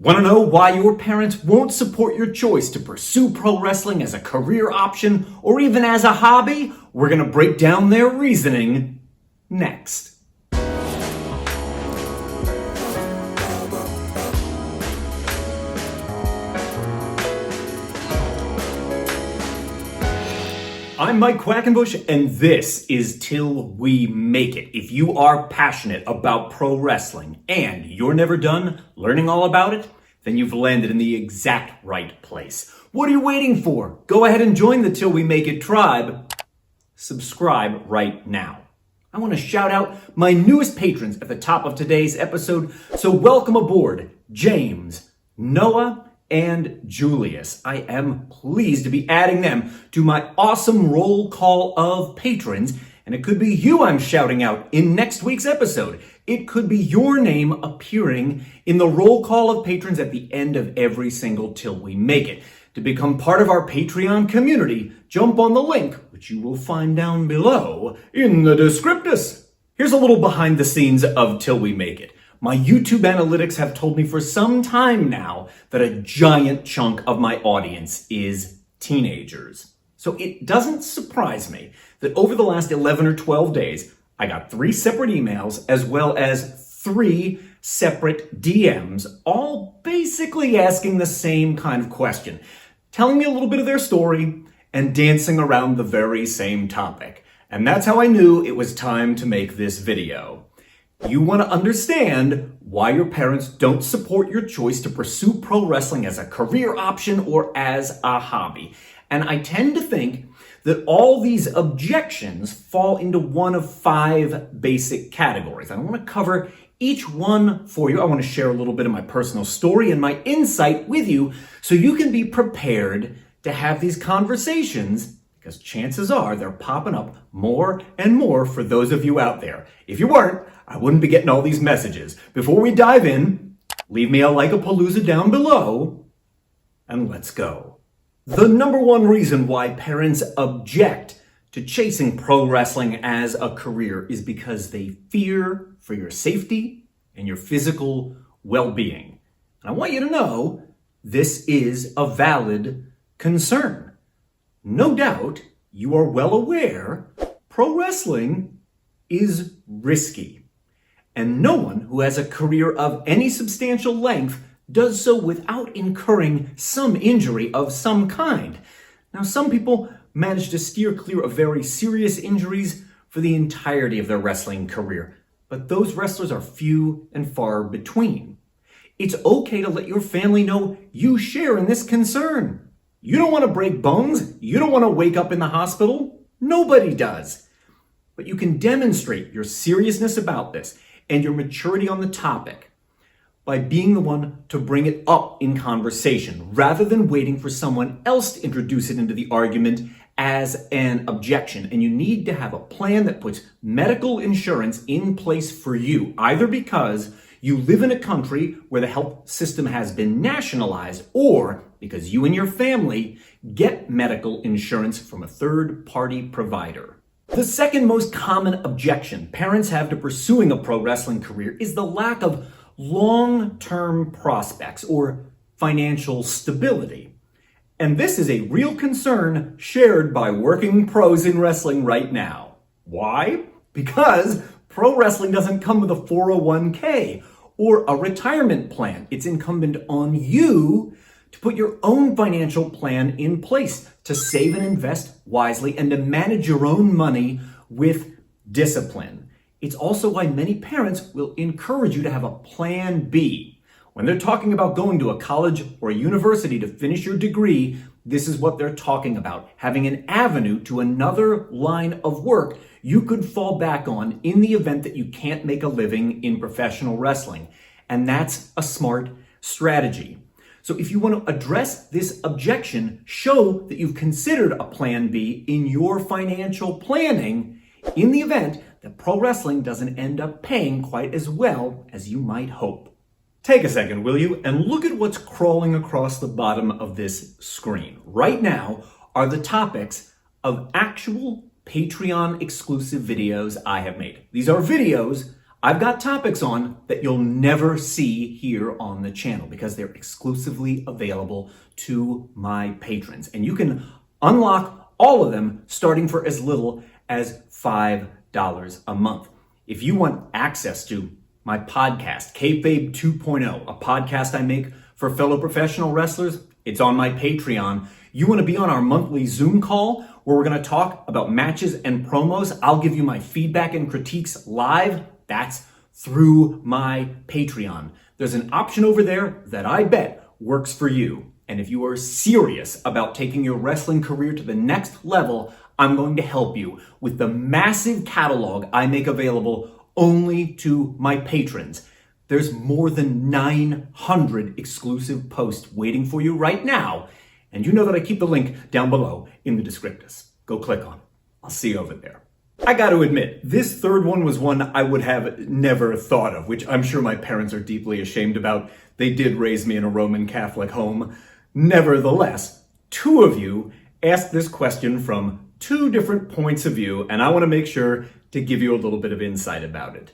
Want to know why your parents won't support your choice to pursue pro wrestling as a career option or even as a hobby? We're going to break down their reasoning next. I'm Mike Quackenbush, and this is Till We Make It. If you are passionate about pro wrestling and you're never done learning all about it, then you've landed in the exact right place. What are you waiting for? Go ahead and join the Till We Make It tribe. Subscribe right now. I want to shout out my newest patrons at the top of today's episode, so welcome aboard James, Noah, and Julius. I am pleased to be adding them to my awesome roll call of patrons, and it could be you I'm shouting out in next week's episode. It could be your name appearing in the roll call of patrons at the end of every single Till We Make It. To become part of our Patreon community, jump on the link, which you will find down below in the descriptus. Here's a little behind the scenes of Till We Make It. My YouTube analytics have told me for some time now that a giant chunk of my audience is teenagers. So it doesn't surprise me that over the last 11 or 12 days, I got 3 separate emails as well as 3 separate DMs, all basically asking the same kind of question, telling me a little bit of their story and dancing around the very same topic. And that's how I knew it was time to make this video. You want to understand why your parents don't support your choice to pursue pro wrestling as a career option or as a hobby. And I tend to think that all these objections fall into one of 5 basic categories. I want to cover each one for you. I want to share a little bit of my personal story and my insight with you so you can be prepared to have these conversations, because chances are they're popping up more and more for those of you out there. If you weren't, I wouldn't be getting all these messages. Before we dive in, leave me a like-a-palooza down below, and let's go. The number one reason why parents object to chasing pro wrestling as a career is because they fear for your safety and your physical well-being. And I want you to know this is a valid concern. No doubt you are well aware pro wrestling is risky. And no one who has a career of any substantial length does so without incurring some injury of some kind. Now, some people manage to steer clear of very serious injuries for the entirety of their wrestling career, but those wrestlers are few and far between. It's okay to let your family know you share in this concern. You don't want to break bones. You don't want to wake up in the hospital. Nobody does. But you can demonstrate your seriousness about this and your maturity on the topic by being the one to bring it up in conversation rather than waiting for someone else to introduce it into the argument as an objection. And you need to have a plan that puts medical insurance in place for you, either because you live in a country where the health system has been nationalized or because you and your family get medical insurance from a third-party provider. The second most common objection parents have to pursuing a pro wrestling career is the lack of long-term prospects or financial stability. And this is a real concern shared by working pros in wrestling right now. Why? Because pro wrestling doesn't come with a 401k or a retirement plan. It's incumbent on you to put your own financial plan in place, to save and invest wisely, and to manage your own money with discipline. It's also why many parents will encourage you to have a plan B. When they're talking about going to a college or a university to finish your degree, this is what they're talking about, having an avenue to another line of work you could fall back on in the event that you can't make a living in professional wrestling. And that's a smart strategy. So if you want to address this objection, show that you've considered a plan B in your financial planning in the event that pro wrestling doesn't end up paying quite as well as you might hope. Take a second, will you, and look at what's crawling across the bottom of this screen. Right now are the topics of actual Patreon exclusive videos I have made. These are videos I've got topics on that you'll never see here on the channel because they're exclusively available to my patrons. And you can unlock all of them starting for as little as $5 a month. If you want access to my podcast, Kayfabe 2.0, a podcast I make for fellow professional wrestlers, it's on my Patreon. You want to be on our monthly Zoom call where we're going to talk about matches and promos? I'll give you my feedback and critiques live. That's through my Patreon. There's an option over there that I bet works for you. And if you are serious about taking your wrestling career to the next level, I'm going to help you with the massive catalog I make available only to my patrons. There's more than 900 exclusive posts waiting for you right now. And you know that I keep the link down below in the descriptors. Go click on it. I'll see you over there. I got to admit, this third one was one I would have never thought of, which I'm sure my parents are deeply ashamed about. They did raise me in a Roman Catholic home. Nevertheless, two of you asked this question from two different points of view, and I want to make sure to give you a little bit of insight about it.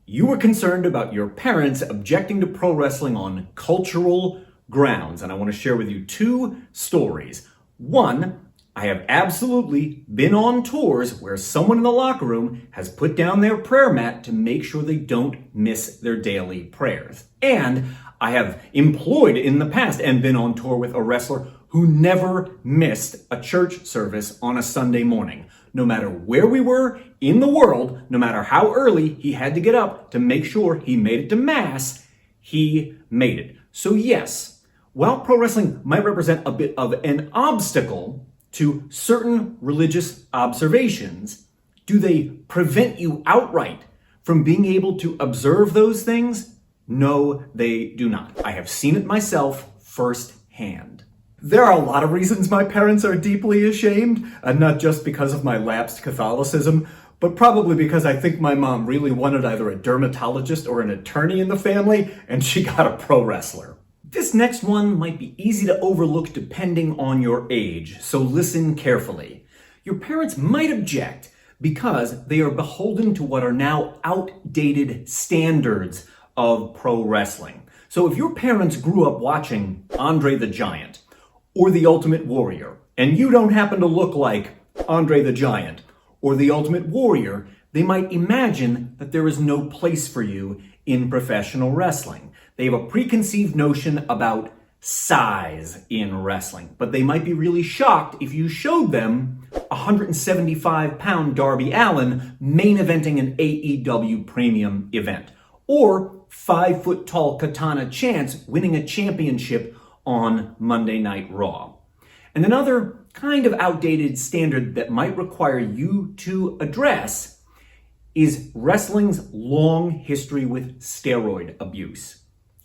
You were concerned about your parents objecting to pro wrestling on cultural grounds, and I want to share with you two stories. One, I have absolutely been on tours where someone in the locker room has put down their prayer mat to make sure they don't miss their daily prayers. And I have employed in the past and been on tour with a wrestler who never missed a church service on a Sunday morning. No matter where we were in the world, no matter how early he had to get up to make sure he made it to Mass, he made it. So yes, while pro wrestling might represent a bit of an obstacle to certain religious observations, do they prevent you outright from being able to observe those things? No, they do not. I have seen it myself firsthand. There are a lot of reasons my parents are deeply ashamed, and not just because of my lapsed Catholicism, but probably because I think my mom really wanted either a dermatologist or an attorney in the family, and she got a pro wrestler. This next one might be easy to overlook depending on your age, so listen carefully. Your parents might object because they are beholden to what are now outdated standards of pro wrestling. So if your parents grew up watching Andre the Giant or The Ultimate Warrior, and you don't happen to look like Andre the Giant or The Ultimate Warrior, they might imagine that there is no place for you in professional wrestling. They have a preconceived notion about size in wrestling, but they might be really shocked if you showed them a 175-pound Darby Allin main eventing an AEW premium event, or 5-foot-tall Katana Chance winning a championship on Monday Night Raw. And another kind of outdated standard that might require you to address is wrestling's long history with steroid abuse.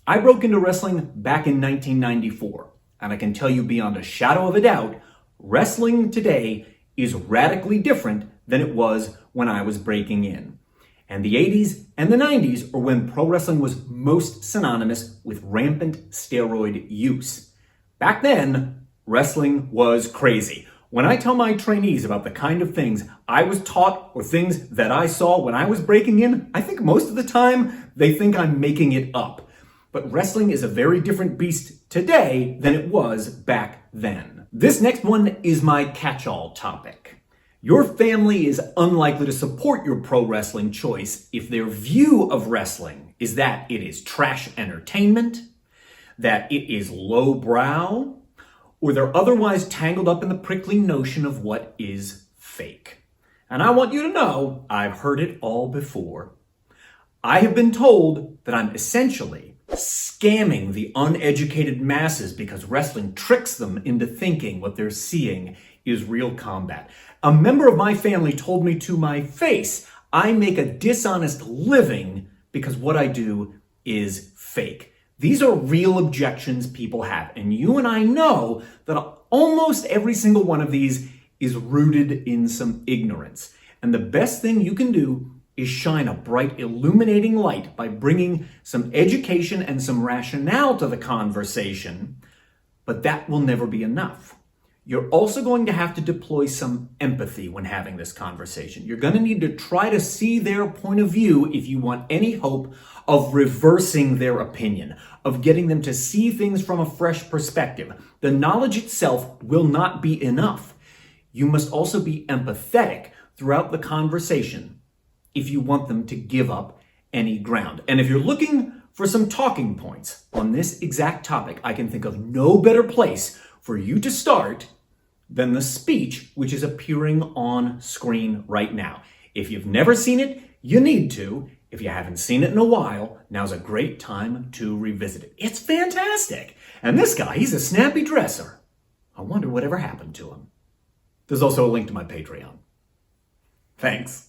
I broke into wrestling back in 1994, and I can tell you beyond a shadow of a doubt, wrestling today is radically different than it was when I was breaking in. And the 80s and the 90s are when pro wrestling was most synonymous with rampant steroid use. Back then, wrestling was crazy. When I tell my trainees about the kind of things I was taught or things that I saw when I was breaking in, I think most of the time they think I'm making it up. But wrestling is a very different beast today than it was back then. This next one is my catch-all topic. Your family is unlikely to support your pro wrestling choice if their view of wrestling is that it is trash entertainment, that it is lowbrow, or they're otherwise tangled up in the prickly notion of what is fake. And I want you to know, I've heard it all before. I have been told that I'm essentially scamming the uneducated masses because wrestling tricks them into thinking what they're seeing is real combat. A member of my family told me to my face, I make a dishonest living because what I do is fake. These are real objections people have, and you and I know that almost every single one of these is rooted in some ignorance. And the best thing you can do is shine a bright, illuminating light by bringing some education and some rationale to the conversation, but that will never be enough. You're also going to have to deploy some empathy when having this conversation. You're going to need to try to see their point of view if you want any hope of reversing their opinion, of getting them to see things from a fresh perspective. The knowledge itself will not be enough. You must also be empathetic throughout the conversation if you want them to give up any ground. And if you're looking for some talking points on this exact topic, I can think of no better place for you to start than the speech which is appearing on screen right now. If you've never seen it, you need to. If you haven't seen it in a while, now's a great time to revisit it. It's fantastic. And this guy, he's a snappy dresser. I wonder whatever happened to him. There's also a link to my Patreon. Thanks.